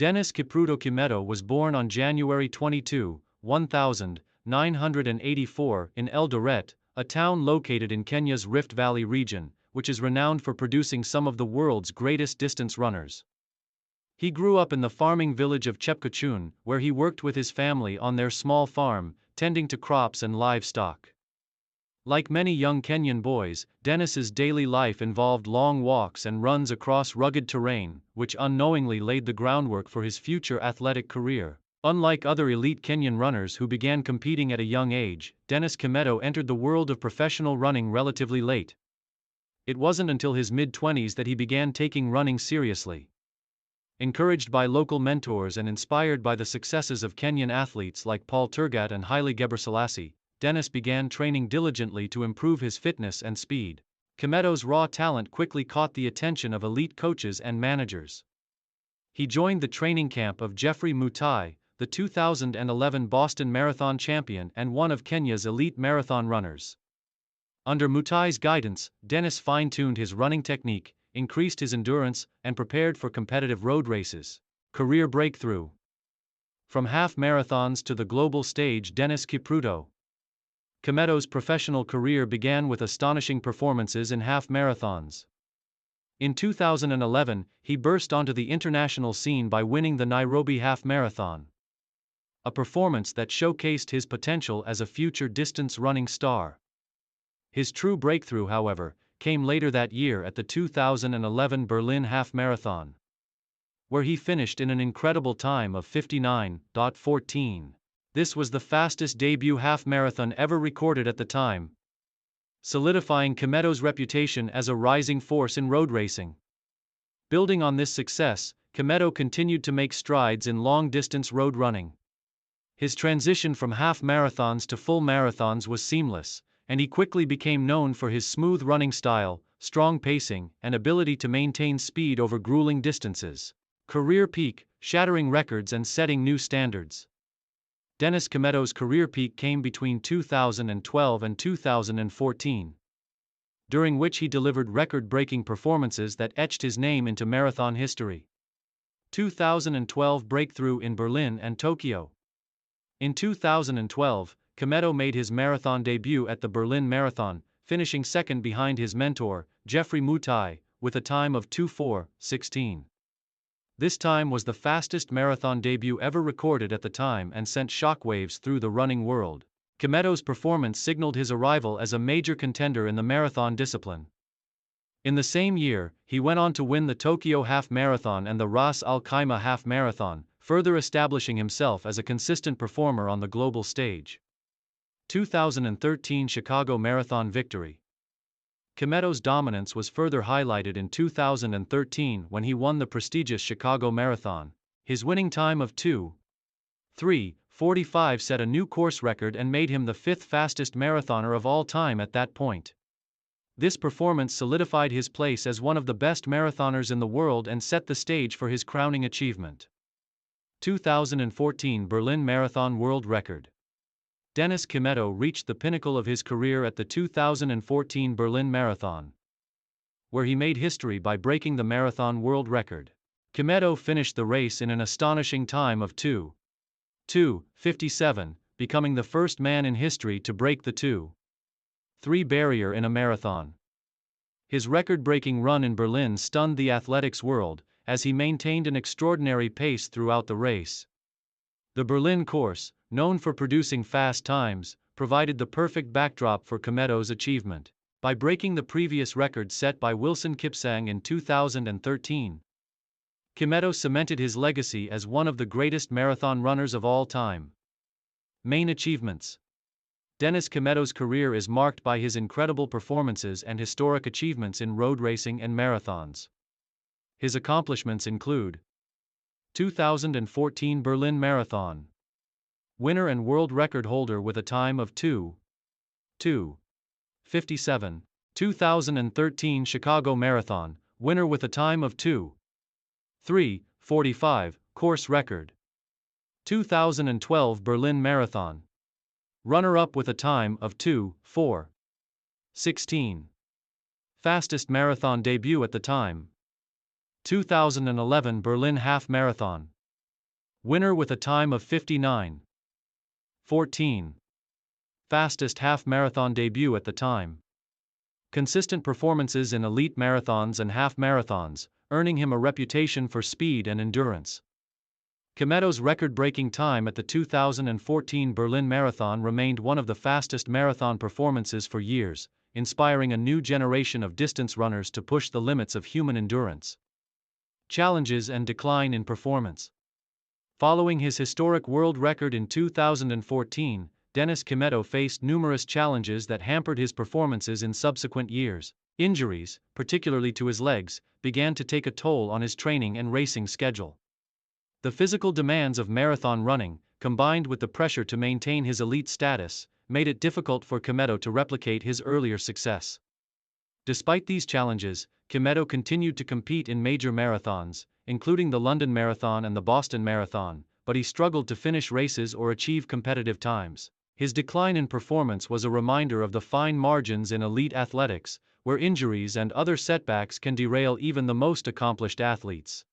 Denis Kipruto Kimetto was born on January 22, 1984 in Eldoret, a town located in Kenya's Rift Valley region, which is renowned for producing some of the world's greatest distance runners. He grew up in the farming village of Chepkochun, where he worked with his family on their small farm, tending to crops and livestock. Like many young Kenyan boys, Denis's daily life involved long walks and runs across rugged terrain, which unknowingly laid the groundwork for his future athletic career. Unlike other elite Kenyan runners who began competing at a young age, Denis Kimetto entered the world of professional running relatively late. It wasn't until his mid-20s that he began taking running seriously. Encouraged by local mentors and inspired by the successes of Kenyan athletes like Paul Tergat and Haile Gebrselassie, Denis began training diligently to improve his fitness and speed. Kimetto's raw talent quickly caught the attention of elite coaches and managers. He joined the training camp of Geoffrey Mutai, the 2011 Boston Marathon champion and one of Kenya's elite marathon runners. Under Mutai's guidance, Denis fine-tuned his running technique, increased his endurance, and prepared for competitive road races. Career breakthrough. From half marathons to the global stage. Denis Kipruto Kimetto's professional career began with astonishing performances in half marathons. In 2011, he burst onto the international scene by winning the Nairobi Half Marathon, a performance that showcased his potential as a future distance running star. His true breakthrough, however, came later that year at the 2011 Berlin Half Marathon, where he finished in an incredible time of 59.14. This was the fastest debut half marathon ever recorded at the time, solidifying Kimetto's reputation as a rising force in road racing. Building on this success, Kimetto continued to make strides in long-distance road running. His transition from half marathons to full marathons was seamless, and he quickly became known for his smooth running style, strong pacing, and ability to maintain speed over grueling distances. Career peak, shattering records and setting new standards. Denis Kimetto's career peak came between 2012 and 2014, during which he delivered record-breaking performances that etched his name into marathon history. 2012 breakthrough in Berlin and Tokyo. In 2012, Kimetto made his marathon debut at the Berlin Marathon, finishing second behind his mentor, Geoffrey Mutai, with a time of 2:4:16. This time was the fastest marathon debut ever recorded at the time and sent shockwaves through the running world. Kimetto's performance signaled his arrival as a major contender in the marathon discipline. In the same year, he went on to win the Tokyo Half Marathon and the Ras Al Khaimah Half Marathon, further establishing himself as a consistent performer on the global stage. 2013 Chicago Marathon victory. Kimetto's dominance was further highlighted in 2013 when he won the prestigious Chicago Marathon. His winning time of 2:3:45 set a new course record and made him the fifth fastest marathoner of all time at that point. This performance solidified his place as one of the best marathoners in the world and set the stage for his crowning achievement. 2014 Berlin Marathon World Record. Denis Kimetto reached the pinnacle of his career at the 2014 Berlin Marathon, where he made history by breaking the marathon world record. Kimetto finished the race in an astonishing time of 2:2:57, becoming the first man in history to break the 2:3 barrier in a marathon. His record-breaking run in Berlin stunned the athletics world, as he maintained an extraordinary pace throughout the race. The Berlin course, known for producing fast times, provided the perfect backdrop for Kimetto's achievement. By breaking the previous record set by Wilson Kipsang in 2013, Kimetto cemented his legacy as one of the greatest marathon runners of all time. Main achievements. Denis Kimetto's career is marked by his incredible performances and historic achievements in road racing and marathons. His accomplishments include 2014 Berlin Marathon winner and world record holder with a time of 2:2:57. 2013 Chicago Marathon winner with a time of 2:3:45, course record. 2012 Berlin Marathon runner-up with a time of 2:4:16. Fastest marathon debut at the time. 2011 Berlin Half Marathon Winner with a time of 59:14. Fastest half-marathon debut at the time. Consistent performances in elite marathons and half-marathons, earning him a reputation for speed and endurance. Kimetto's record-breaking time at the 2014 Berlin Marathon remained one of the fastest marathon performances for years, inspiring a new generation of distance runners to push the limits of human endurance. Challenges and decline in performance. Following his historic world record in 2014, Dennis Kimetto faced numerous challenges that hampered his performances in subsequent years. Injuries, particularly to his legs, began to take a toll on his training and racing schedule. The physical demands of marathon running, combined with the pressure to maintain his elite status, made it difficult for Kimetto to replicate his earlier success. Despite these challenges, Kimetto continued to compete in major marathons, including the London Marathon and the Boston Marathon, but he struggled to finish races or achieve competitive times. His decline in performance was a reminder of the fine margins in elite athletics, where injuries and other setbacks can derail even the most accomplished athletes.